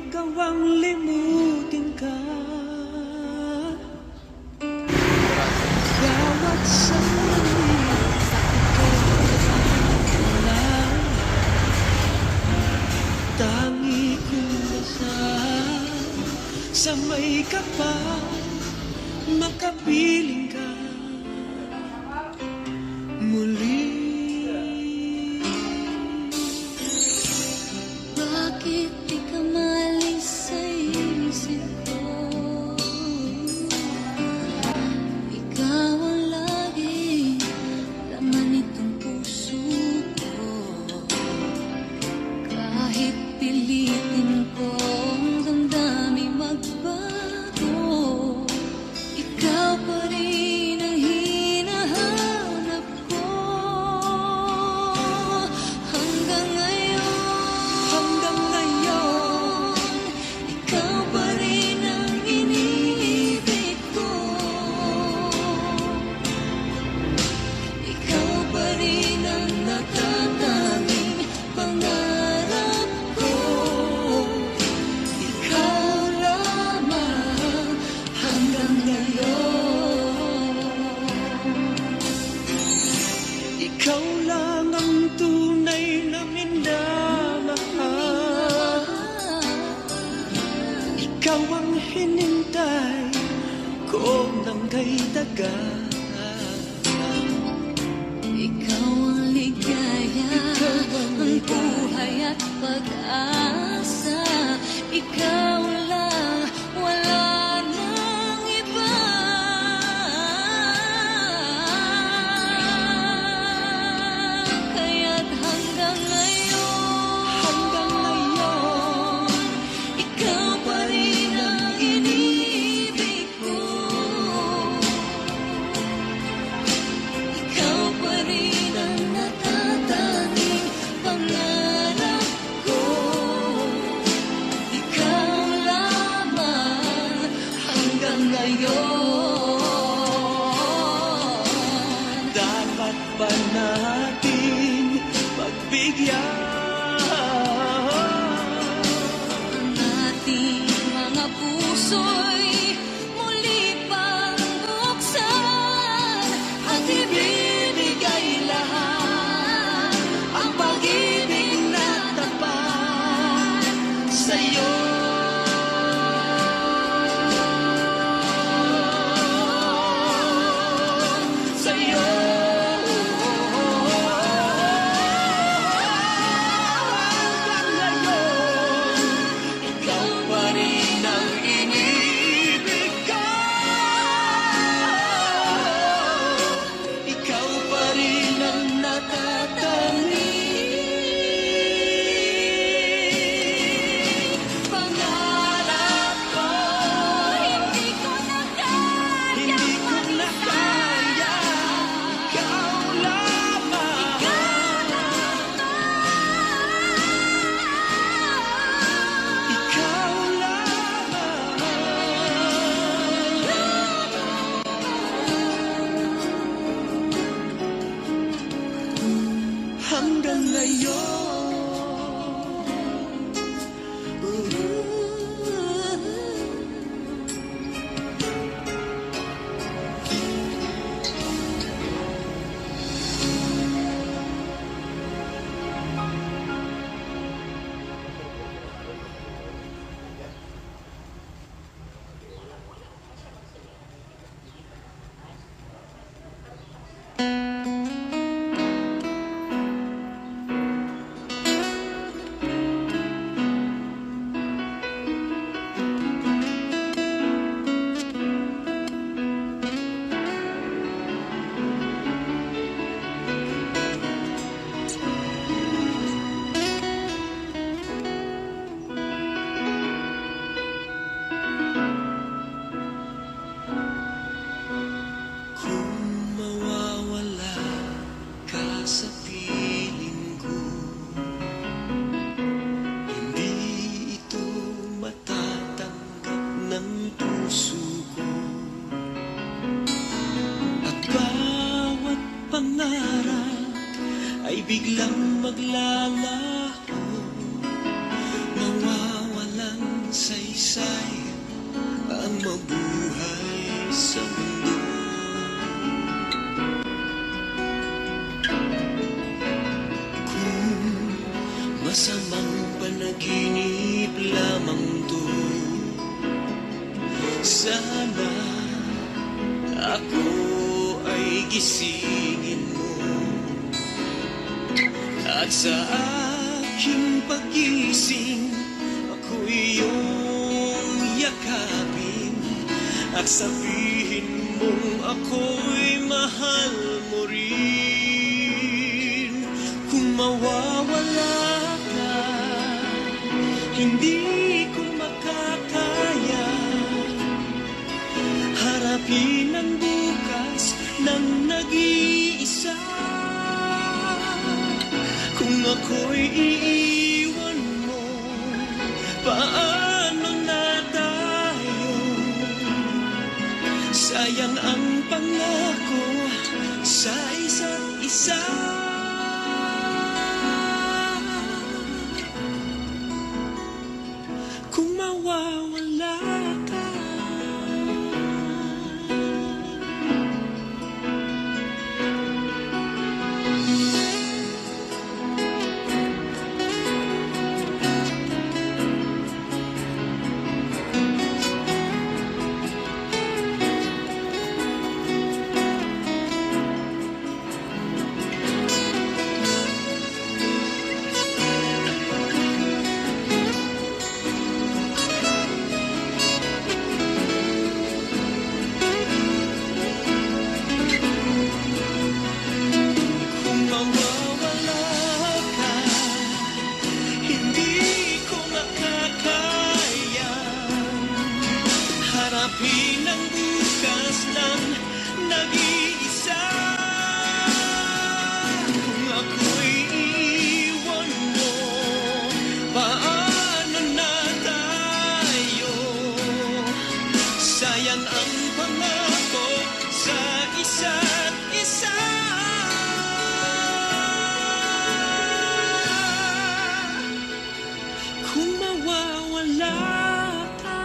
ikaw ang limutin ka. Bawat sandali tangi kong dasal sa may kapal makapiling ka muli. Bakit di ka maalis sa isip ko? Ikaw ang lagi laman nitong puso ko. Kahit pilitin ko ang damdamin magbago, ikaw pa rin ang hinahanap ko. Hanggang ngayon, ikaw pa rin ang iniibig ko. Ikaw pa rin ang natatanging pangarap ko. Ikaw lamang hanggang ngayon. Ikaw lang ang tunay na minamahal. Ikaw ang hinintay ko ng kay tagal. Ikaw ang ligaya, ang buhay at pag-asa. Ikaw lang, wala nang iba. Kaya't hanggang ngayon, ikaw pa rin ang iniibig ko. Ikaw pa rin ang natatanging pangarap ko. Ikaw lamang hanggang ngayon. Dapat ba natin pagbigyan Ang ating mga puso'y muli pang buksan at ibibigay lahat ang pag-ibig na tapat sa'yo. sa'yo? Hanggang ngayon, ikaw pa rin ang iniibig ko. Ikaw pa rin ang natatanging pangarap ko. Hindi ko na kaya Hindi ko na kaya, ikaw lamang. Ikaw lamang. Hanggang ngayon. ay biglang maglalaho, nawawalan saysay ang mabuhay sa mundo. Kung masamang panaginip lamang to, sana ako ay gisingin mo. At sa aking pagising, ako'y iyong yakapin at sabihin mong ako'y mahal mo rin. Kung mawawala ka, hindi ko makakaya harapin ang bukas ng nag-iisa. Kung ako'y iiwan mo, paano na tayo? Sayang ang pangako sa isa't isa. Kung mawawala ka, harapin ang bukas ng nag-iisa. Kung ako'y iiwan mo, paano na tayo? Sayang ang pangako sa isa't isa. Kung mawawala ka,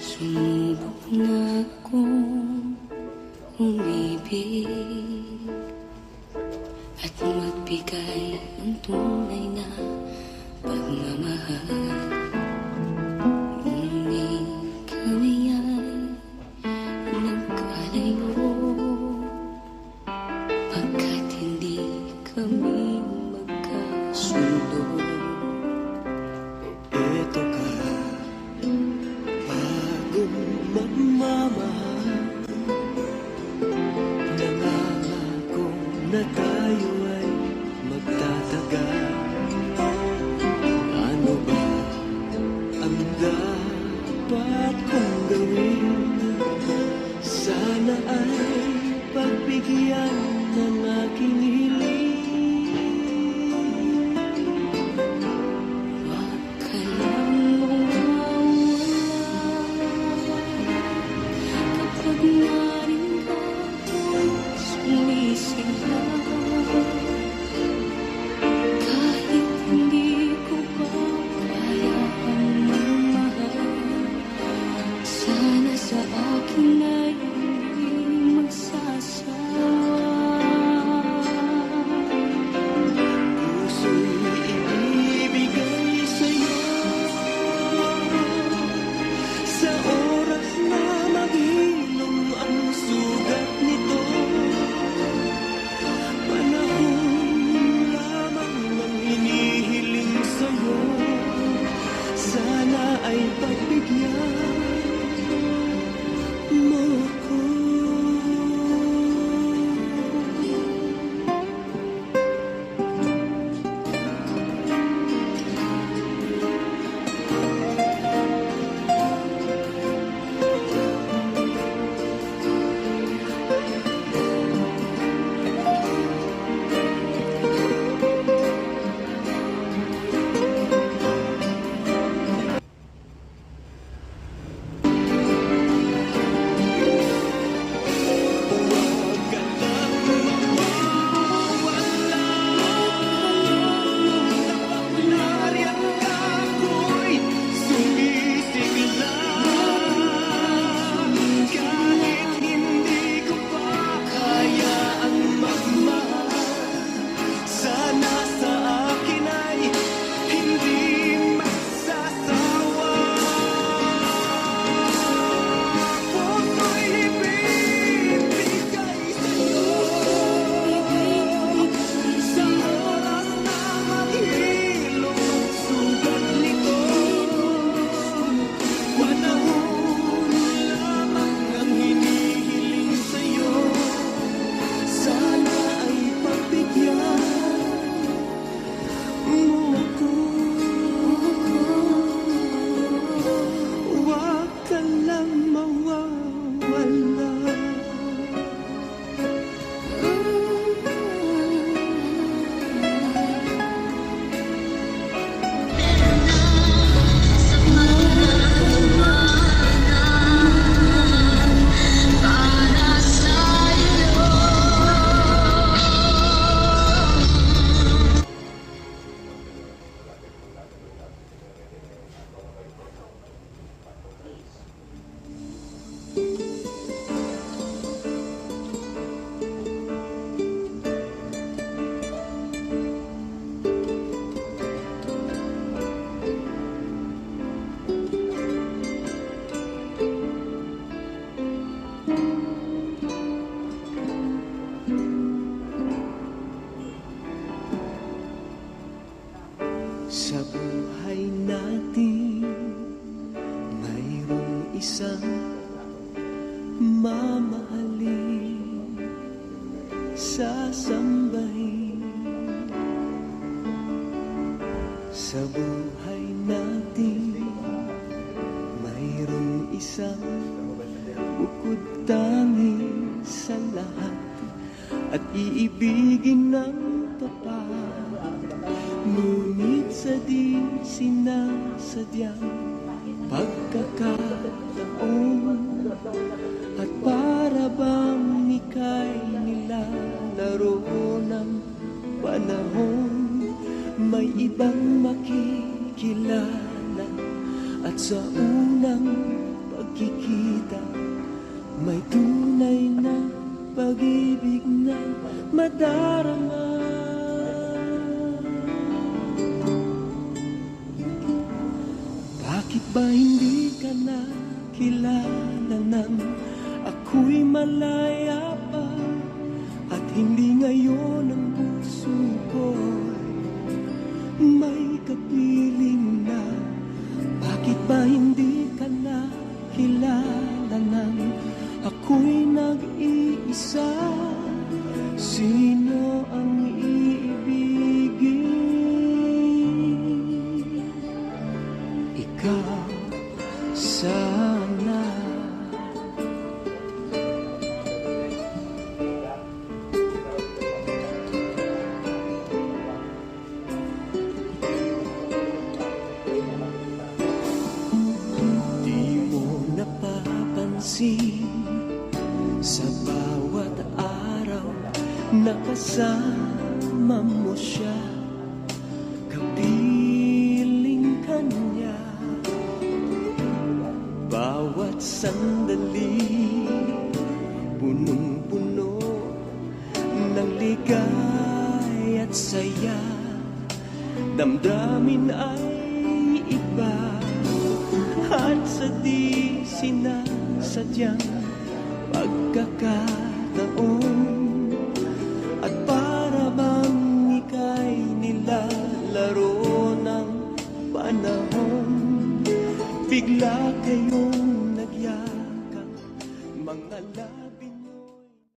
sumubok na akong umibig at magbigay ng tunay na pagmamahal. Ngunit kami ay nagkalayo pagkat hindi kami magkasundo. Eto ka, bagong magmamahal. Nangangako na tayo ay magtatagal. Ano ba ang dapat kong gawin? Sana ay pagbigyan ng aking hiling. Huwag ka lang mawawala kapag narin akong sumisigaw. Kahit hindi ko pa kaya ang magmahal, sana sa akin ay hindi magsasawa. sasambahin. Sa buhay natin, mayroong isang bukod tangi sa lahat, at iibigin ng tapat. Ngunit sa di sinasadyang pagkakataon, at para bang ika'y nilalaro ng panahon, may ibang makikilala, at sa unang pagkikita may tunay na pag-ibig na madarama. Bakit ba hindi ka na kilala nang ako'y malaya pa, at hindi ngayon ang puso ko'y may kapiling na? Bakit ba hindi ka na kilala nang ako'y nag-iisa? Sino ang iibigin? Ikaw sana. Di mo napapansin sa bawat araw na kasama mo siya, kapiling ka niya. Bawat sandali, punong-puno ng ligay at saya. Damdamin ay iba, at sa di sinasadyang pagkakataon,